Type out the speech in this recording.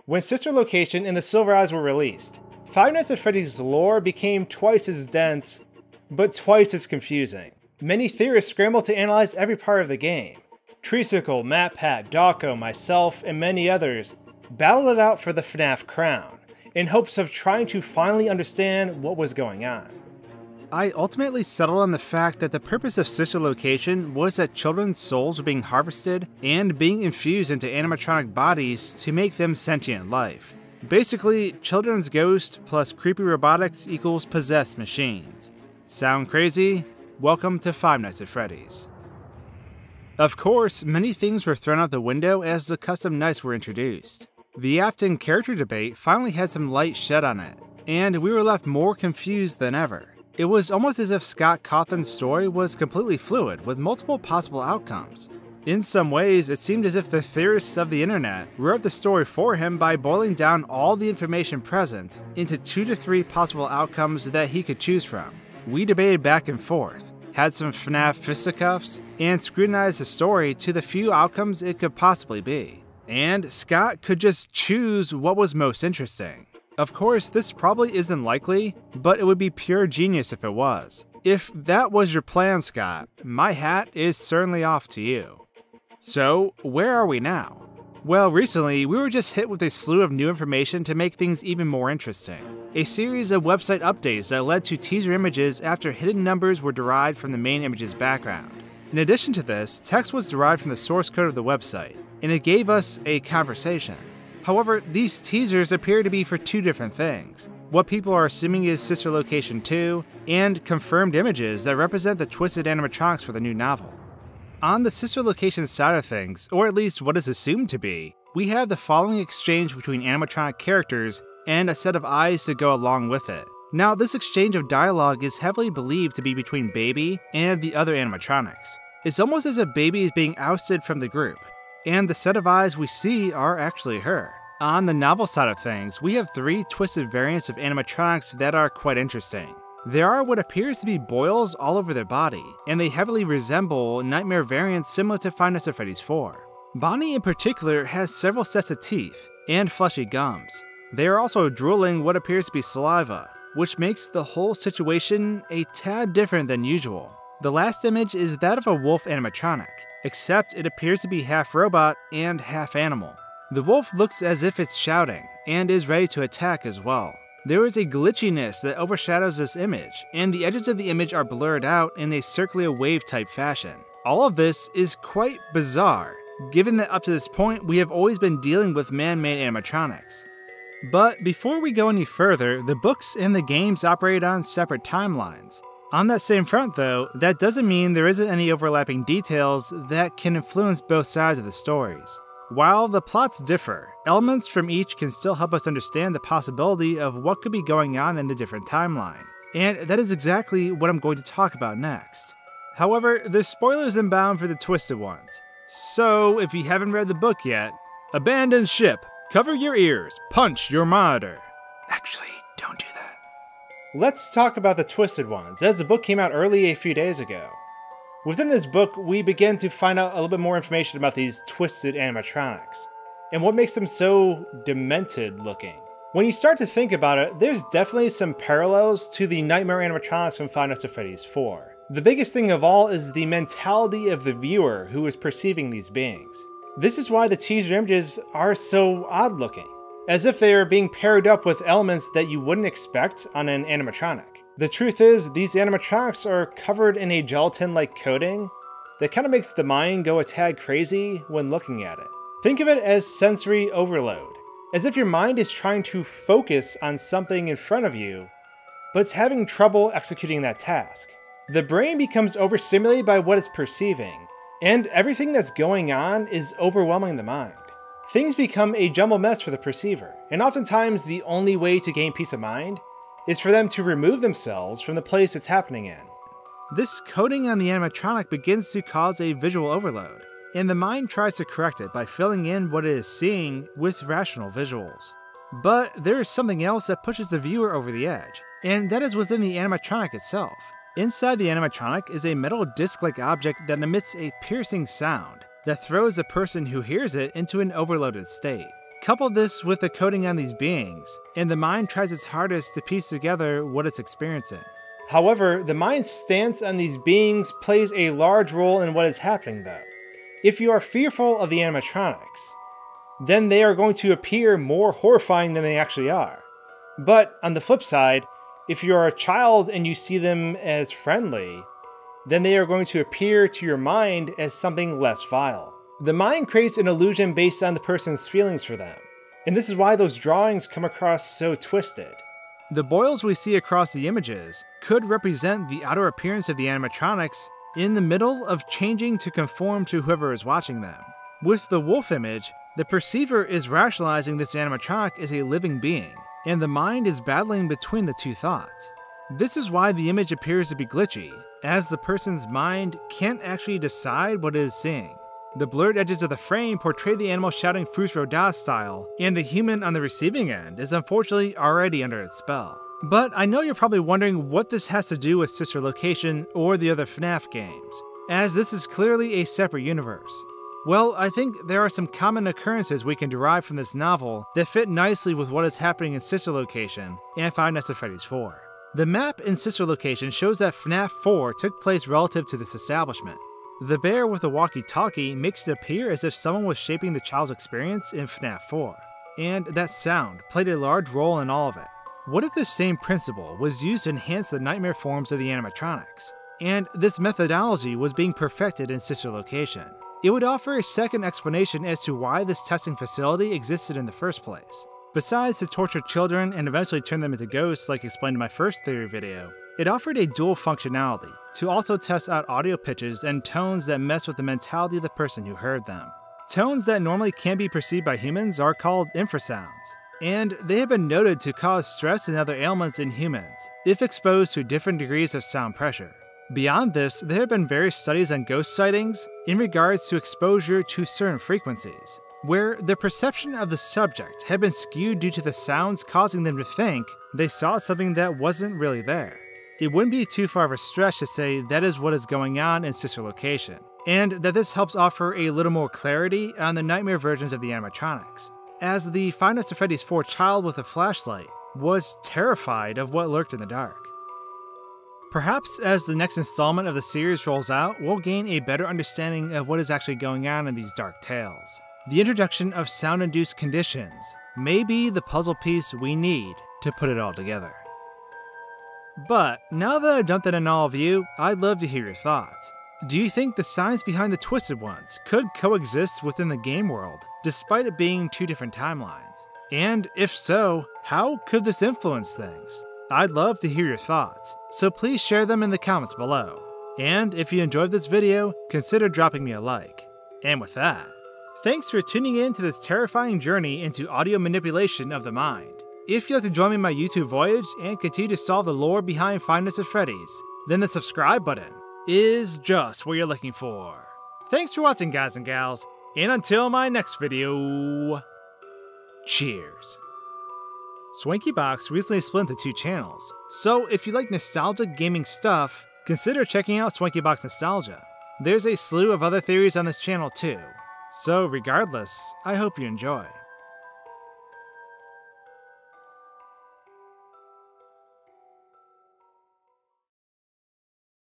When Sister Location and the Silver Eyes were released, Five Nights at Freddy's lore became twice as dense, but twice as confusing. Many theorists scrambled to analyze every part of the game. Treesicle, MatPat, Dawko, myself, and many others battled it out for the FNAF crown, in hopes of trying to finally understand what was going on. I ultimately settled on the fact that the purpose of Sister Location was that children's souls were being harvested and being infused into animatronic bodies to make them sentient life. Basically, children's ghost plus creepy robotics equals possessed machines. Sound crazy? Welcome to Five Nights at Freddy's. Of course, many things were thrown out the window as the custom nights were introduced. The Afton character debate finally had some light shed on it, and we were left more confused than ever. It was almost as if Scott Cawthon's story was completely fluid, with multiple possible outcomes. In some ways, it seemed as if the theorists of the internet wrote the story for him by boiling down all the information present into 2 to 3 possible outcomes that he could choose from. We debated back and forth, had some FNAF fisticuffs, and scrutinized the story to the few outcomes it could possibly be. And Scott could just choose what was most interesting. Of course, this probably isn't likely, but it would be pure genius if it was. If that was your plan, Scott, my hat is certainly off to you. So, where are we now? Well, recently, we were just hit with a slew of new information to make things even more interesting. A series of website updates that led to teaser images after hidden numbers were derived from the main image's background. In addition to this, text was derived from the source code of the website, and it gave us a conversation. However, these teasers appear to be for 2 different things. What people are assuming is Sister Location 2, and confirmed images that represent the twisted animatronics for the new novel. On the Sister Location side of things, or at least what is assumed to be, we have the following exchange between animatronic characters and a set of eyes to go along with it. Now, this exchange of dialogue is heavily believed to be between Baby and the other animatronics. It's almost as if Baby is being ousted from the group, and the set of eyes we see are actually her. On the novel side of things, we have 3 twisted variants of animatronics that are quite interesting. There are what appears to be boils all over their body, and they heavily resemble nightmare variants similar to Five Nights at Freddy's 4. Bonnie in particular has several sets of teeth and fleshy gums. They are also drooling what appears to be saliva, which makes the whole situation a tad different than usual. The last image is that of a wolf animatronic, except it appears to be half robot and half animal. The wolf looks as if it's shouting, and is ready to attack as well. There is a glitchiness that overshadows this image, and the edges of the image are blurred out in a circular wave type fashion. All of this is quite bizarre, given that up to this point we have always been dealing with man-made animatronics. But before we go any further, the books and the games operate on separate timelines. On that same front though, that doesn't mean there isn't any overlapping details that can influence both sides of the stories. While the plots differ, elements from each can still help us understand the possibility of what could be going on in the different timeline, and that is exactly what I'm going to talk about next. However, there's spoilers inbound for the twisted ones, so if you haven't read the book yet, abandon ship, cover your ears, punch your monitor. Actually, don't do that. Let's talk about the twisted ones, as the book came out early a few days ago. Within this book, we begin to find out a little bit more information about these twisted animatronics, and what makes them so demented looking. When you start to think about it, there's definitely some parallels to the nightmare animatronics from Five Nights at Freddy's 4. The biggest thing of all is the mentality of the viewer who is perceiving these beings. This is why the teaser images are so odd looking, as if they are being paired up with elements that you wouldn't expect on an animatronic. The truth is, these animatronics are covered in a gelatin-like coating that kind of makes the mind go a tad crazy when looking at it. Think of it as sensory overload, as if your mind is trying to focus on something in front of you, but it's having trouble executing that task. The brain becomes overstimulated by what it's perceiving, and everything that's going on is overwhelming the mind. Things become a jumbled mess for the perceiver, and oftentimes the only way to gain peace of mind is for them to remove themselves from the place it's happening in. This coating on the animatronic begins to cause a visual overload, and the mind tries to correct it by filling in what it is seeing with rational visuals. But there is something else that pushes the viewer over the edge, and that is within the animatronic itself. Inside the animatronic is a metal disc-like object that emits a piercing sound that throws the person who hears it into an overloaded state. Couple this with the coding on these beings, and the mind tries its hardest to piece together what it's experiencing. However, the mind's stance on these beings plays a large role in what is happening though. If you are fearful of the animatronics, then they are going to appear more horrifying than they actually are. But on the flip side, if you are a child and you see them as friendly, then they are going to appear to your mind as something less vile. The mind creates an illusion based on the person's feelings for them, and this is why those drawings come across so twisted. The boils we see across the images could represent the outer appearance of the animatronics in the middle of changing to conform to whoever is watching them. With the wolf image, the perceiver is rationalizing this animatronic as a living being, and the mind is battling between the two thoughts. This is why the image appears to be glitchy, as the person's mind can't actually decide what it is seeing. The blurred edges of the frame portray the animal shouting Fus Roda style, and the human on the receiving end is unfortunately already under its spell. But I know you're probably wondering what this has to do with Sister Location or the other FNAF games, as this is clearly a separate universe. Well, I think there are some common occurrences we can derive from this novel that fit nicely with what is happening in Sister Location and Five Nights at Freddy's 4. The map in Sister Location shows that FNAF 4 took place relative to this establishment. The bear with the walkie-talkie makes it appear as if someone was shaping the child's experience in FNAF 4, and that sound played a large role in all of it. What if this same principle was used to enhance the nightmare forms of the animatronics, and this methodology was being perfected in Sister Location? It would offer a second explanation as to why this testing facility existed in the first place. Besides to torture children and eventually turn them into ghosts like explained in my first theory video, it offered a dual functionality to also test out audio pitches and tones that mess with the mentality of the person who heard them. Tones that normally can't be perceived by humans are called infrasounds, and they have been noted to cause stress and other ailments in humans if exposed to different degrees of sound pressure. Beyond this, there have been various studies on ghost sightings in regards to exposure to certain frequencies, where the perception of the subject had been skewed due to the sounds causing them to think they saw something that wasn't really there. It wouldn't be too far of a stretch to say that is what is going on in Sister Location, and that this helps offer a little more clarity on the nightmare versions of the animatronics, as the Five Nights at Freddy's 4 child with a flashlight was terrified of what lurked in the dark. Perhaps as the next installment of the series rolls out, we'll gain a better understanding of what is actually going on in these dark tales. The introduction of sound-induced conditions may be the puzzle piece we need to put it all together. But now that I've dumped that on all of you, I'd love to hear your thoughts. Do you think the science behind the Twisted Ones could coexist within the game world, despite it being two different timelines? And if so, how could this influence things? I'd love to hear your thoughts, so please share them in the comments below. And if you enjoyed this video, consider dropping me a like. And with that, thanks for tuning in to this terrifying journey into audio manipulation of the mind. If you'd like to join me in my YouTube voyage and continue to solve the lore behind Five Nights at Freddy's, then the subscribe button is just what you're looking for. Thanks for watching, guys and gals, and until my next video, cheers. SwankyBox recently split into two channels, so if you like nostalgic gaming stuff, consider checking out SwankyBox Nostalgia. There's a slew of other theories on this channel too, so regardless, I hope you enjoy.